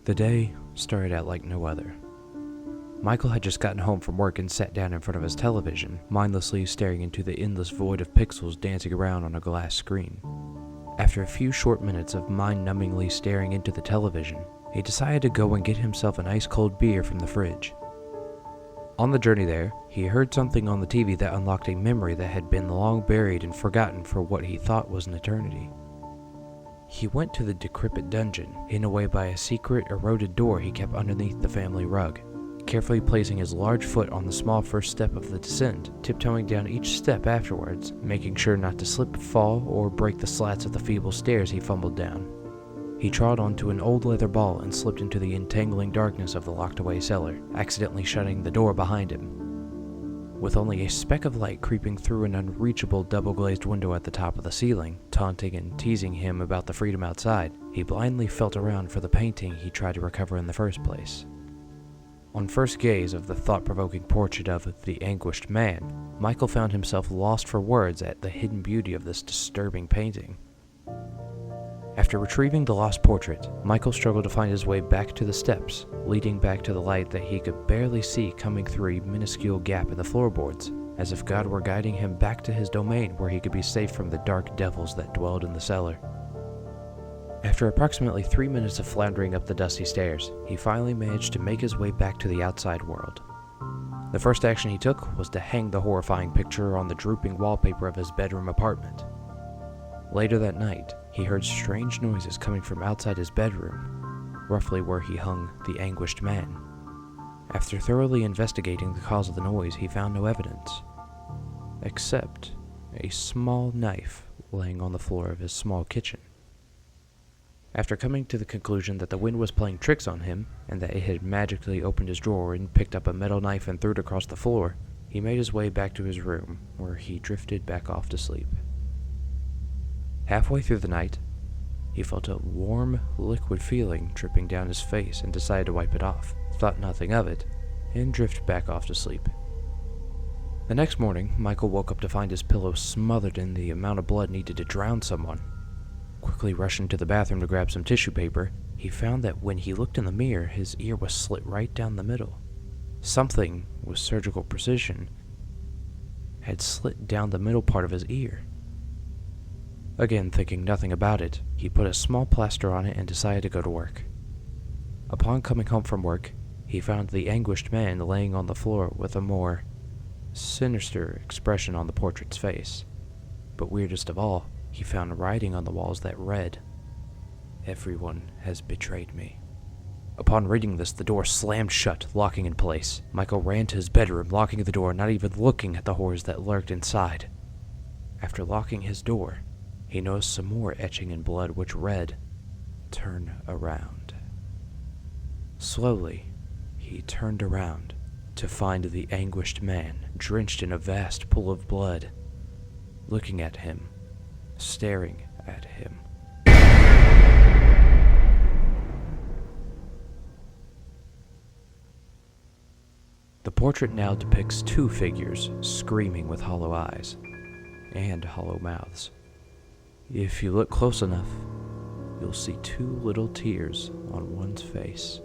The day started out like no other. Michael had just gotten home from work and sat down in front of his television, mindlessly staring into the endless void of pixels dancing around on a glass screen. After a few short minutes of mind-numbingly staring into the television, he decided to go and get himself an ice-cold beer from the fridge. On the journey there, he heard something on the TV that unlocked a memory that had been long buried and forgotten for what he thought was an eternity. He went to the decrepit dungeon, hidden away by a secret, eroded door he kept underneath the family rug, carefully placing his large foot on the small first step of the descent, tiptoeing down each step afterwards, making sure not to slip, fall, or break the slats of the feeble stairs he fumbled down. He trod onto an old leather ball and slipped into the entangling darkness of the locked-away cellar, accidentally shutting the door behind him. With only a speck of light creeping through an unreachable double-glazed window at the top of the ceiling, taunting and teasing him about the freedom outside, he blindly felt around for the painting he tried to recover in the first place. On first gaze of the thought-provoking portrait of the Anguished Man, Michael found himself lost for words at the hidden beauty of this disturbing painting. After retrieving the lost portrait, Michael struggled to find his way back to the steps, leading back to the light that he could barely see coming through a minuscule gap in the floorboards, as if God were guiding him back to his domain where he could be safe from the dark devils that dwelled in the cellar. After approximately 3 minutes of floundering up the dusty stairs, he finally managed to make his way back to the outside world. The first action he took was to hang the horrifying picture on the drooping wallpaper of his bedroom apartment. Later that night, he heard strange noises coming from outside his bedroom, roughly where he hung the Anguished Man. After thoroughly investigating the cause of the noise, he found no evidence, except a small knife laying on the floor of his small kitchen. After coming to the conclusion that the wind was playing tricks on him, and that it had magically opened his drawer and picked up a metal knife and threw it across the floor, he made his way back to his room, where he drifted back off to sleep. Halfway through the night, he felt a warm, liquid feeling dripping down his face and decided to wipe it off, thought nothing of it, and drifted back off to sleep. The next morning, Michael woke up to find his pillow smothered in the amount of blood needed to drown someone. Quickly rushing to the bathroom to grab some tissue paper, he found that when he looked in the mirror, his ear was slit right down the middle. Something, with surgical precision, had slit down the middle part of his ear. Again, thinking nothing about it, he put a small plaster on it and decided to go to work. Upon coming home from work, he found the Anguished Man laying on the floor with a more sinister expression on the portrait's face. But weirdest of all, he found writing on the walls that read, "Everyone has betrayed me." Upon reading this, the door slammed shut, locking in place. Michael ran to his bedroom, locking the door, not even looking at the horrors that lurked inside. After locking his door, he noticed some more etching in blood which read, "Turn around." Slowly, he turned around to find the Anguished Man drenched in a vast pool of blood, looking at him, staring at him. The portrait now depicts two figures screaming with hollow eyes and hollow mouths. If you look close enough, you'll see two little tears on one's face.